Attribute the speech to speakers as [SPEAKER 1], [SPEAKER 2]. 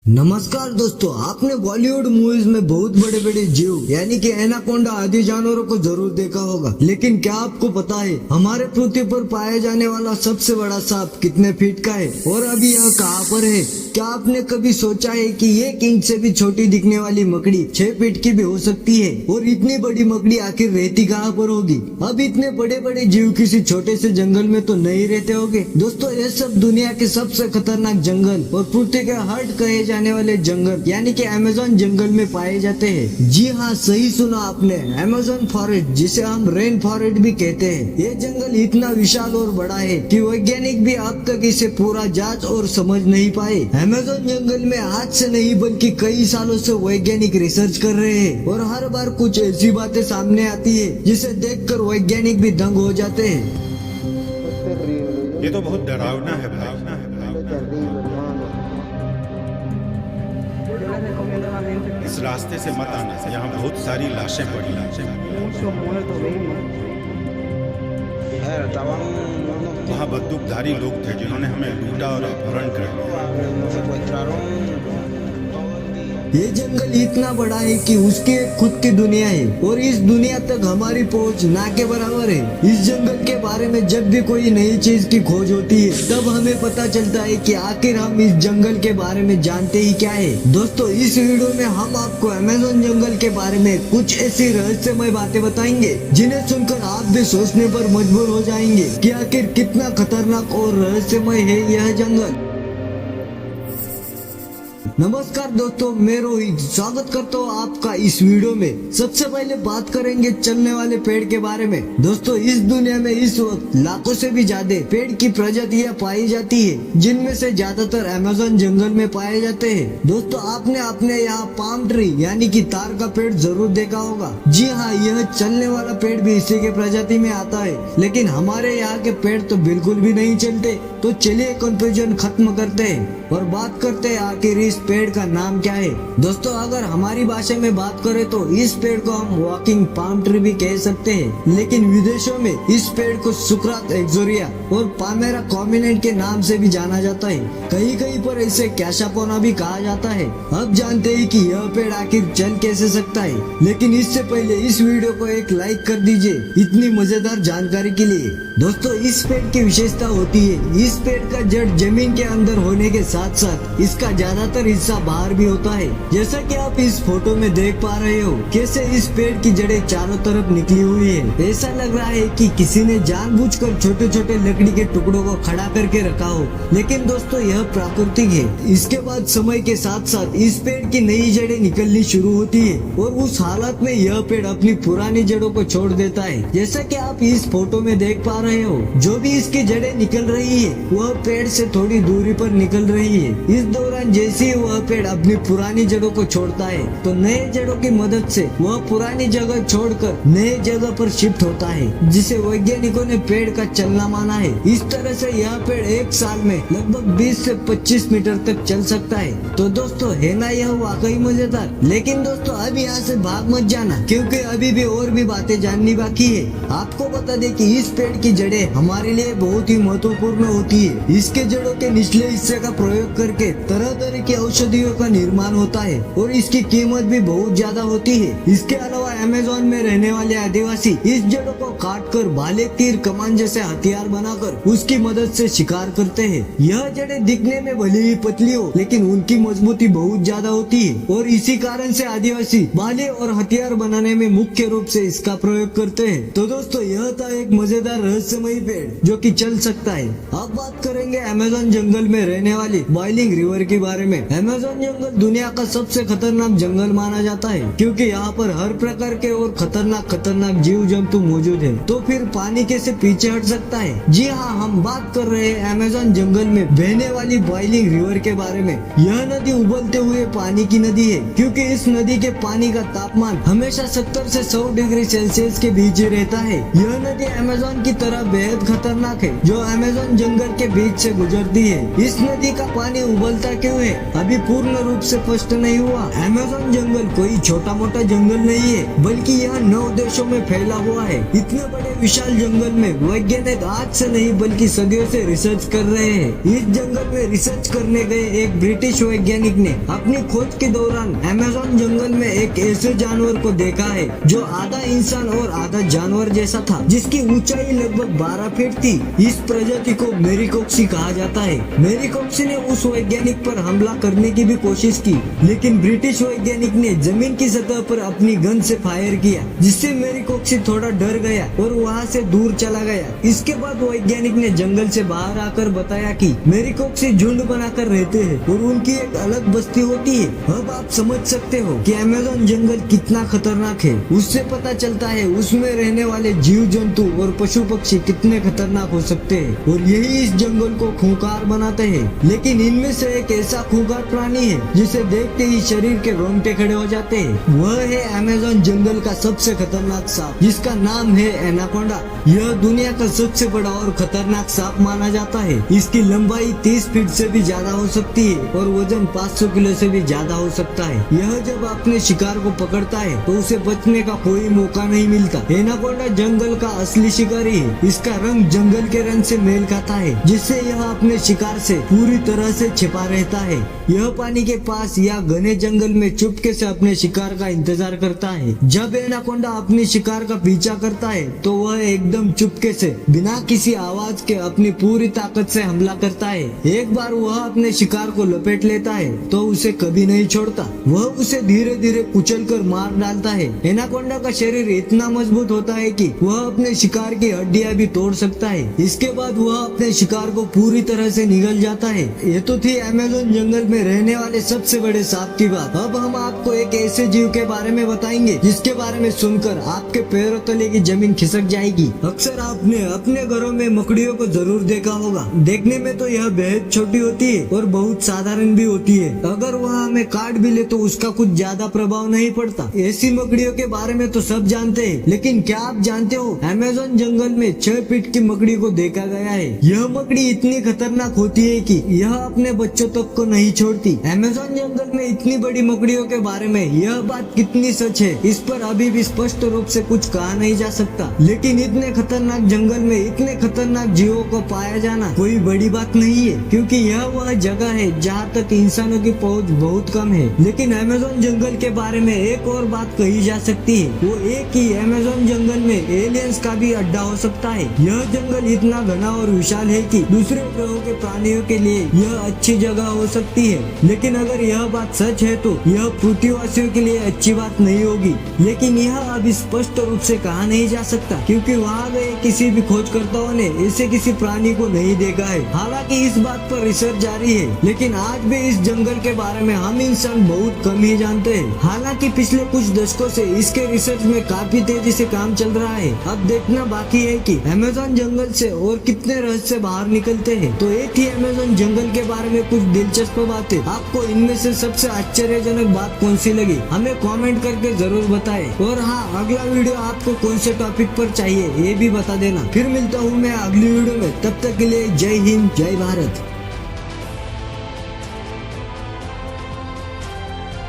[SPEAKER 1] नमस्कार दोस्तों, आपने बॉलीवुड मूवीज में बहुत बड़े बड़े जीव यानी कि एनाकोंडा आदि जानवरों को जरूर देखा होगा, लेकिन क्या आपको पता है हमारे पृथ्वी पर पाया जाने वाला सबसे बड़ा सांप कितने फीट का है और अभी यह कहाँ पर है? क्या आपने कभी सोचा है कि 1 इंच से भी छोटी दिखने वाली मकड़ी 6 फीट की भी हो सकती है? और इतनी बड़ी मकड़ी आखिर रहती कहाँ पर होगी? अब इतने बड़े बड़े जीव किसी छोटे से जंगल में तो नहीं रहते होंगे। दोस्तों, ये सब दुनिया के सबसे खतरनाक जंगल और पृथ्वी के हार्ट कहे जाने वाले जंगल यानी कि अमेज़न जंगल में पाए जाते हैं। जी हाँ, सही सुना आपने, अमेज़न फॉरेस्ट, जिसे हम रेन फॉरेस्ट भी कहते हैं। ये जंगल इतना विशाल और बड़ा है कि वैज्ञानिक भी अब तक इसे पूरा जांच और समझ नहीं पाए। अमेज़न जंगल में आज से नहीं बल्कि कई सालों से वैज्ञानिक रिसर्च कर रहे हैं और हर बार कुछ ऐसी बातें सामने आती है जिसे देखकर वैज्ञानिक भी दंग हो जाते हैं।
[SPEAKER 2] ये तो बहुत डरावना है भाई। इस रास्ते से मत आना, यहाँ बहुत सारी लाशें पड़ी हैं। वहाँ बंदूकधारी लोग थे जिन्होंने हमें लूटा और अपहरण कर लिया।
[SPEAKER 1] ये जंगल इतना बड़ा है कि उसकी एक खुद की दुनिया है और इस दुनिया तक हमारी पहुंच ना के बराबर है। इस जंगल के बारे में जब भी कोई नई चीज की खोज होती है तब हमें पता चलता है कि आखिर हम इस जंगल के बारे में जानते ही क्या है। दोस्तों, इस वीडियो में हम आपको अमेज़न जंगल के बारे में कुछ ऐसी रहस्यमय बातें बताएंगे जिन्हें सुनकर आप भी सोचने पर मजबूर हो जाएंगे कि आखिर कितना खतरनाक और रहस्यमय है यह जंगल। नमस्कार दोस्तों, मैं रोहित स्वागत करता हूँ आपका इस वीडियो में। सबसे पहले बात करेंगे चलने वाले पेड़ के बारे में। दोस्तों, इस दुनिया में इस वक्त लाखों से भी ज्यादा पेड़ की प्रजातियां पाई जाती है, जिनमें से ज्यादातर अमेज़न जंगल में पाए जाते हैं। दोस्तों, आपने अपने यहाँ पाम ट्री यानी कि तार का पेड़ जरूर देखा होगा। जी हाँ, यह चलने वाला पेड़ भी इसी के प्रजाति में आता है, लेकिन हमारे यहाँ के पेड़ तो बिल्कुल भी नहीं चलते। तो चलिए कंफ्यूजन खत्म करते हैं और बात करते हैं आखिर इस पेड़ का नाम क्या है। दोस्तों, अगर हमारी भाषा में बात करें तो इस पेड़ को हम वॉकिंग पाम ट्री भी कह सकते हैं, लेकिन विदेशों में इस पेड़ को सुक्रात एक्सोरिया और पामेरा कॉम्बिनेंट के नाम से भी जाना जाता है। कहीं कहीं पर इसे कैशापोना भी कहा जाता है। अब जानते हैं कि यह पेड़ आखिर चल कैसे सकता है, लेकिन इससे पहले इस वीडियो को एक लाइक कर दीजिए इतनी मजेदार जानकारी के लिए। दोस्तों, इस पेड़ की विशेषता होती है इस पेड़ का जड़ जमीन के अंदर होने के साथ साथ इसका ज्यादातर हिस्सा बाहर भी होता है। जैसा कि आप इस फोटो में देख पा रहे हो कैसे इस पेड़ की जड़ें चारों तरफ निकली हुई है। ऐसा लग रहा है कि किसी ने जानबूझकर छोटे छोटे लकड़ी के टुकड़ों को खड़ा करके रखा हो, लेकिन दोस्तों यह प्राकृतिक है। इसके बाद समय के साथ साथ इस पेड़ की नई जड़ें निकलनी शुरू होती है और उस हालत में यह पेड़ अपनी पुरानी जड़ों को छोड़ देता है। जैसा कि आप इस फोटो में देख पा रहे हो, जो भी इसकी जड़ें निकल रही है वह पेड़ से थोड़ी दूरी पर निकल रही है। इस दौरान जैसे ही वह पेड़ अपनी पुरानी जड़ों को छोड़ता है तो नए जड़ों की मदद से वह पुरानी जगह छोड़कर नए जगह पर शिफ्ट होता है, जिसे वैज्ञानिकों ने पेड़ का चलना माना है। इस तरह से यह पेड़ एक साल में लगभग 20 से 25 मीटर तक चल सकता है। तो दोस्तों, है ना यह वाकई मजेदार? लेकिन दोस्तों, अब यहाँ से भाग मत जाना, क्योंकि अभी भी और भी बातें जाननी बाकी है। आपको बता दें कि इस पेड़ की जड़ें हमारे लिए बहुत ही महत्वपूर्ण होती है। इसके जड़ों के निचले हिस्से का प्रयोग करके तरह तरह की औषधियों का निर्माण होता है और इसकी कीमत भी बहुत ज्यादा होती है। इसके अलावा अमेज़न में रहने वाले आदिवासी इस जड़ों को काटकर भाले, तीर, कमान जैसे हथियार बनाकर उसकी मदद से शिकार करते हैं। यह जड़ें दिखने में भले ही पतली हो, लेकिन उनकी मजबूती बहुत ज्यादा होती है और इसी कारण से आदिवासी भाले और हथियार बनाने में मुख्य रूप से इसका प्रयोग करते हैं। तो दोस्तों, यह था एक मजेदार रहस्यमयी पेड़ जो कि चल सकता है। अब बात करेंगे अमेज़न जंगल में रहने वाली बॉइलिंग रिवर के बारे में। अमेज़न जंगल दुनिया का सबसे खतरनाक जंगल माना जाता है, क्योंकि यहाँ पर हर प्रकार के और खतरनाक जीव जंतु मौजूद है। तो फिर पानी कैसे पीछे हट सकता है? जी हाँ, हम बात कर रहे हैं अमेज़न जंगल में बहने वाली बॉइलिंग रिवर के बारे में। यह नदी उबलते हुए पानी की नदी है, क्योंकि इस नदी के पानी का तापमान हमेशा 70 से 100 डिग्री सेल्सियस के बीच ही रहता है। यह नदी अमेज़न की तरह बेहद खतरनाक है, जो अमेज़न जंगल के बीच से गुजरती है। इस नदी का पानी उबलता क्यों है? अभी पूर्ण रूप से स्पष्ट नहीं हुआ। अमेज़न जंगल कोई छोटा मोटा जंगल नहीं है, बल्कि यह 9 देशों में फैला हुआ है। इतने बड़े विशाल जंगल में वैज्ञानिक आज से नहीं बल्कि सदियों से रिसर्च कर रहे हैं। इस जंगल में रिसर्च करने गए एक ब्रिटिश वैज्ञानिक ने अपनी खोज के दौरान अमेज़न जंगल में एक ऐसे जानवर को देखा है जो आधा इंसान और आधा जानवर जैसा था, जिसकी ऊंचाई लगभग 12 फीट थी। इस प्रजाति को मेरिकोप्सी कहा जाता है। मेरिकोप्सी ने उस वैज्ञानिक पर हमला करने की भी कोशिश की, लेकिन ब्रिटिश वैज्ञानिक ने जमीन की सतह पर अपनी गन से फायर किया, जिससे मेरिकोप्सी थोड़ा डर गया और वहाँ से दूर चला गया। इसके बाद वैज्ञानिक ने जंगल से बाहर आकर बताया कि मेरिकोप्सी झुंड बनाकर रहते हैं और उनकी एक अलग बस्ती होती है। अब आप समझ सकते हो कि अमेज़न जंगल कितना खतरनाक है। उससे पता चलता है उसमें रहने वाले जीव जंतु और पशु पक्षी कितने खतरनाक हो सकते हैं, और यही इस जंगल को खूंखार बनाते हैं। लेकिन इनमें से एक ऐसा खूंखार प्राणी है जिसे देखते ही शरीर के रोंगटे खड़े हो जाते हैं। वह है अमेज़न जंगल का सबसे खतरनाक सांप, जिसका नाम है एनाकोंडा। यह दुनिया का सबसे बड़ा और खतरनाक सांप माना जाता है। इसकी लंबाई 30 फीट से भी ज्यादा हो सकती है और वजन 500 किलो से भी ज्यादा हो सकता है। यह जब अपने शिकार को पकड़ता है तो उसे बचने का कोई मौका नहीं मिलता। एनाकोंडा जंगल का असली शिकारी है। इसका रंग जंगल के रंग से मेल खाता है, जिससे यह अपने शिकार से पूरी तरह से छिपा रहता है। यह पानी के पास या घने जंगल में चुपके से अपने शिकार का इंतजार करता है। जब एनाकोंडा अपने शिकार का पीछा करता है तो वह एकदम चुपके से बिना किसी आवाज के अपनी पूरी ताकत से हमला करता है। एक बार वह अपने शिकार को लपेट लेता है तो उसे कभी नहीं छोड़ता। वह उसे धीरे धीरे कुचल कर मार डालता है। एनाकोंडा का शरीर इतना मजबूत होता है कि वह अपने शिकार की हड्डियां भी तोड़ सकता है। इसके बाद वह अपने शिकार को पूरी तरह से निगल जाता है। ये तो थी अमेज़न जंगल में रहने वाले सबसे बड़े सांप की बात। अब हम आपको एक ऐसे जीव के बारे में बताएंगे जिसके बारे में सुनकर आपके पैरों तले की जमीन खिसक जाएगी। अक्सर आपने अपने घरों में मकड़ियों को जरूर देखा होगा। देखने में तो यह बेहद छोटी होती है और बहुत साधारण भी होती है। अगर वह हमें काट भी ले तो उसका कुछ ज्यादा प्रभाव नहीं पड़ता। ऐसी मकड़ियों के बारे में तो सब जानते हैं, लेकिन क्या आप जानते हो अमेज़न जंगल में 6 फीट की मकड़ी को देखा गया है। यह मकड़ी इतनी खतरनाक होती है कि यह अपने बच्चों तक को नहीं छोड़ती। अमेज़न जंगल में इतनी बड़ी मकड़ियों के बारे में यह बात कितनी सच है, इस पर अभी भी स्पष्ट रूप से कुछ कहा नहीं जा सकता। लेकिन इतने खतरनाक जंगल में इतने खतरनाक जीवों को पाया जाना कोई बड़ी बात नहीं है, क्योंकि यह वह जगह है जहाँ तक इंसानों की पहुँच बहुत कम है। लेकिन अमेज़न जंगल के बारे में एक और बात कही जा सकती है, वो एक ही अमेज़न जंगल में एलियंस का भी अड्डा हो सकता है। यह जंगल इतना घना और विशाल है कि दूसरे ग्रहों के प्राणियों के लिए यह अच्छी जगह हो सकती है। लेकिन अगर यह बात सच है तो यह पृथ्वीवासियों के लिए अच्छी बात नहीं होगी। लेकिन यह अभी स्पष्ट रूप से कहा नहीं जा सकता, क्योंकि वहाँ गए किसी भी खोजकर्ताओं ने ऐसे किसी प्राणी को नहीं देखा है। हालांकि इस बात पर रिसर्च जारी है, लेकिन आज भी इस जंगल के बारे में हम इंसान बहुत कम ही जानते हैं। हालांकि पिछले कुछ दशकों से इसके रिसर्च में काफी तेजी से काम चल रहा है। अब देखना बाकी है कि अमेज़न जंगल से और कितने रहस्य बाहर निकलते हैं। तो एक ही अमेज़न जंगल के बारे में कुछ दिलचस्प बातें। आपको इनमें से सबसे आश्चर्यजनक बात कौन सी लगी, हमें कमेंट करके जरूर बताएं। और हाँ, अगला वीडियो आपको कौन से टॉपिक पर चाहिए ये भी बता देना। फिर मिलता हूँ मैं अगली वीडियो में। तब तक के लिए जय हिंद, जय भारत।